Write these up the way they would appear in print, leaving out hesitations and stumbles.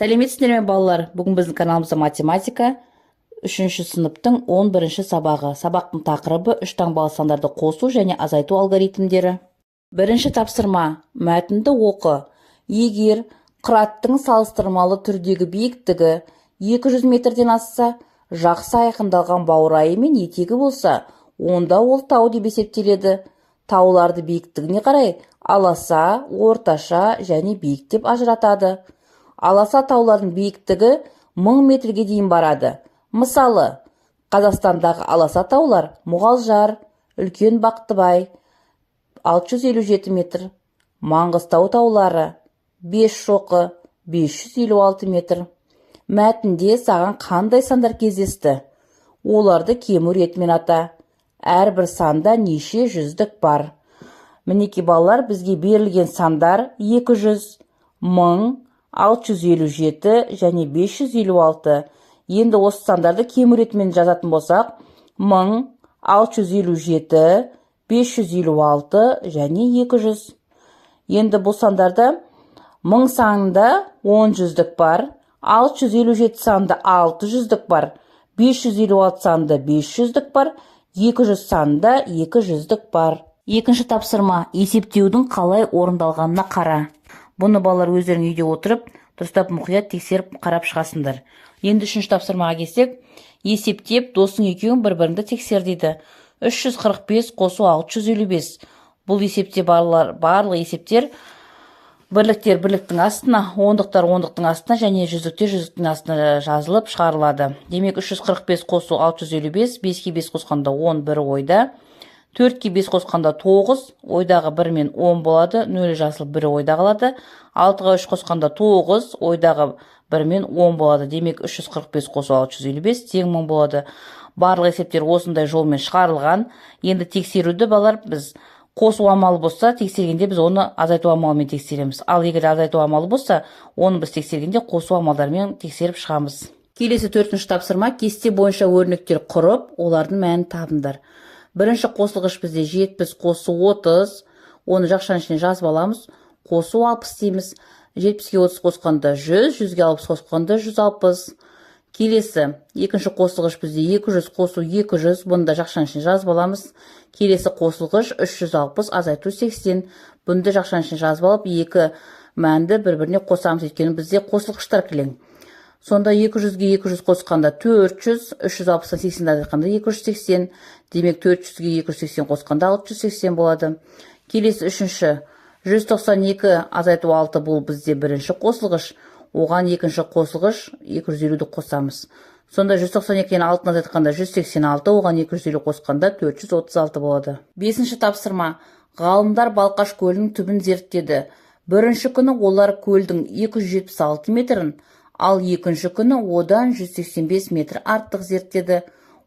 Сәлеметсіздер ме балалар? Бүгін біздің каналымызда математика 3-ші сыныптың 11-ші сабағы. Сабақтың тақырыбы 3 таңбалы сандарды қосу және азайту алгоритмдері. Бірінші тапсырма. Мәтінді оқы. Егер қыраттың салыстырмалы түрдегі биіктігі 200 метрден асса, жақсы айқындалған баурайы мен етегі болса, онда ол тау деп есептеледі. Тауларды биіктігіне қарай аласа, орташа және биік деп ажыратады. Аласа таулардың биіктігі 1000 метрге дейін барады. Мысалы, Қазақстандағы аласа таулар Мұғалжар, Үлкен Бақтыбай 657 метр, Маңғыстау таулары Бесшоқы 556 метр. Мәтінде саған қандай сандар кездесті? Оларды кему ретімен ата. Әрбір санда неше жүздік бар? Мінеки балалар, бізге берілген сандар 200, 1000, 657 және 556. Енді осы сандарды кему ретімен жазатын болсақ, 1000, 657, 556 және 200. Енді бұл сандарда 1000 санында 10 жүздік бар, 657 санында 6 жүздік бар, 556 санында 5 жүздік бар, 200 санында 2 жүздік бар. Екінші тапсырма. Есептеудің қалай орындалғанына қара. Бұны балалар өздерің үйде отырып, дұрыстап мұқият тексеріп қарап шығасыңдар. Енді үшінші тапсырмаға келсек, есептеп досың екеуің бір-біріңді тексер дейді. 345 қосу 655. Бұл есепте барлық есептер бірліктер бірліктің астына, ондықтар ондықтың астына және жүздіктер жүздіктің астына жазылып шығарылады. Демек 345 қосу 655, 5-ке 5 қосқанда 10, 1 ойда. 4-ке 5 қосқанда 9, ойдағы 1 мен 10 болады, 0 жазылып 1 ойда қалады. 6-ға 3 қосқанда 9, ойдағы 1 мен 10 болады. Демек 345 қосу 655 тең 1000 болады. Барлық есептер осындай жолмен шығарылған. Енді тексеруді балалар біз қосу амалы болса, тексергенде біз оны азайту амалымен тексереміз. Ал егер азайту амалы болса, оны біз тексергенде қосу амалдарымен тексеріп шығамыз. Келесі 4-ші тапсырма. Кесте бойынша өрнектер құрып, олардың мәнін табыңдар. Бірінші қосылғыш бізде 70 қосу 30, оны жақшаның ішіне жазып аламыз. Қосу 60 дейміз. 70-ке 30 қосқанда 100, 100-ге 60 қосқанда 160. Келесі, екінші қосылғыш бізде 200 қосу 200, бұны да жақшаның ішіне жазып аламыз. Келесі қосылғыш 360 азайту 80. Бұны да жақшаның ішіне жазып алып, екі мәнді бір-біріне қосамыз, еткені бізде қосылғыштар кілең. Сонда 200-ге 200 қосқанда 400, 360-дан 80-ді азайтқанда 280. Демек 400-ге 280 қосқанда 680 болады. Келесі үшінші 192 азайту 6 бұл бізде бірінші қосылғыш. Оған екінші қосылғыш 250-ді қосамыз. Сонда 192-ден 6-ны азайтқанда 186, оған 250 қосқанда 436 болады. 5-ші тапсырма. Ғалымдар Балқаш көлінің түбін зерттеді. Бірінші күні олар көлдің 276 метрін, ал екінші күні одан 185 метр артық зерттеді.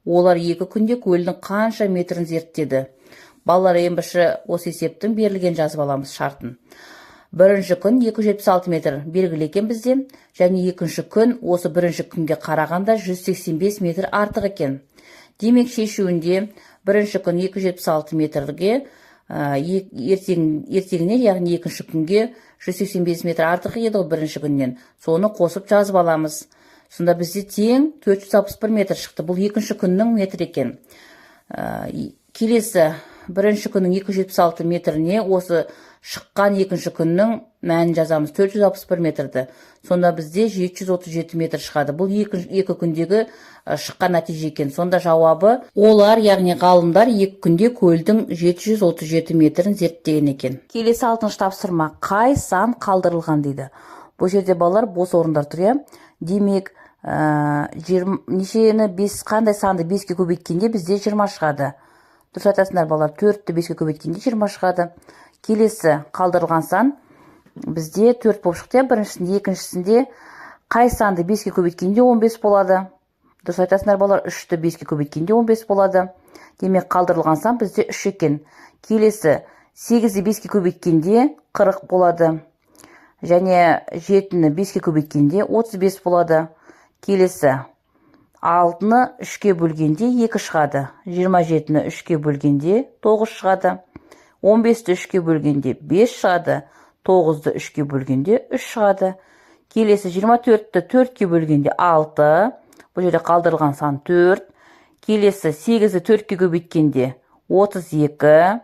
Олар екі күнде көлдің қанша метрін зерттеді? Балалар, ең бірінші осы есептің берілген жазып аламыз шартын. Бірінші күн 276 метр белгіленген бізде, және екінші күн осы бірінші күнге қарағанда 185 метр артық екен. Демек шешуінде бірінші күн 276 метрге ертеңіне, яғни екінші күнге 185 метр артық еді бірінші күннен. Соны қосып жазып аламыз. Сонда бізде тең 461 метр шықты. Бұл екінші күннің метр екен. Келесі бірінші күннің 276 метріне осы шыққан екінші күннің мәнін жазамыз, 461 метрді. Сонда бізде 737 метр шығады. Бұл екі күндегі шыққан нәтиже екен. Сонда жауабы олар, яғни ғалымдар екі күнде көлдің 737 метрін зерттеген екен. Келесі 6-шы тапсырма. Қай сан қалдырылған дейді. Бұл жерде балалар бос орындар тұр. Демек, қандай санды 5-ке көбейткенде бізде 20 шығады. Дұрыс айтасыңдар балалар, 4-ті 5-ке көбейткенде 20 шығады. Келесі қалдырылған сан бізде 4 болып шықты. Біріншісінде, екіншісінде қай санды 5-ке көбейткенде 15 болады. Дұрыс айтасыңдар балалар, 3-ті 5-ке көбейткенде 15 болады. Демек қалдырылған сан бізде 3 екен. Келесі 8-ді 5-ке көбейткенде 40 болады. Және 7-ні 5-ке көбейткенде 35 болады. Келесі 6-ны 3-ке бөлгенде 2 шығады. 27-ні 3-ке бөлгенде 9 шығады. 15-ті 3-ке бөлгенде 5 шығады. 9-ды 3-ке бөлгенде 3 шығады. Келесі 24-ті 4-ке бөлгенде 6. Бұл жерде қалдырылған сан 4. Келесі 8-ді 4-ке көбейткенде 32.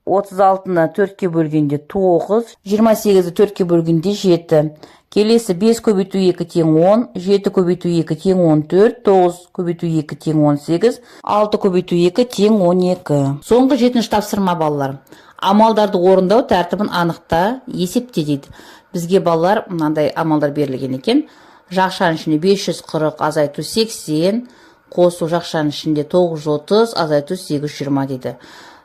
36-ны 4-ке бөлгенде 9. 28-ді 4-ке бөлгенде 7. Келесі 5 көбейту 2 тең 10, 7 көбейту 2 тең 14, 9 көбейту 2 тең 18, 6 көбейту 2 тең 12. Соңғы 7-ші тапсырма балалар. Амалдарды орындау тәртібін анықта, есепте дейді. Бізге балалар мынандай амалдар берілген екен. Жақшаның ішінде 540 азайту 80, қосу жақшаның ішінде 930 азайту 820 дейді.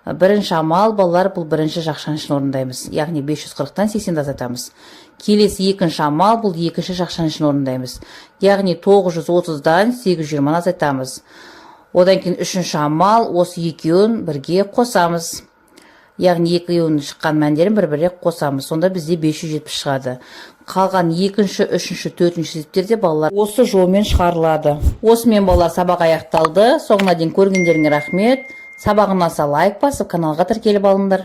Бірінші амал балалар, бұл бірінші жақшаның ішін орындаймыз. Яғни 540-тан 80-ді азайтамыз. Келесі екінші амал, бұл екінші жақшаның ішін орындаймыз. Яғни 930-дан 820-ны азайтамыз. Одан кейін үшінші амал, осы екеуін бірге қосамыз. Яғни екеуінің шыққан мәндерін бір-бірге қосамыз. Сонда бізде 570 шығады. Қалған екінші, үшінші, төртінші есептерде балалар осы жолмен шығарылады. Осымен балалар сабақ аяқталды. Соңына дейін көргендеріңе рахмет. Сабағын ұнаса лайк басып, каналға тіркеліп алыңдар.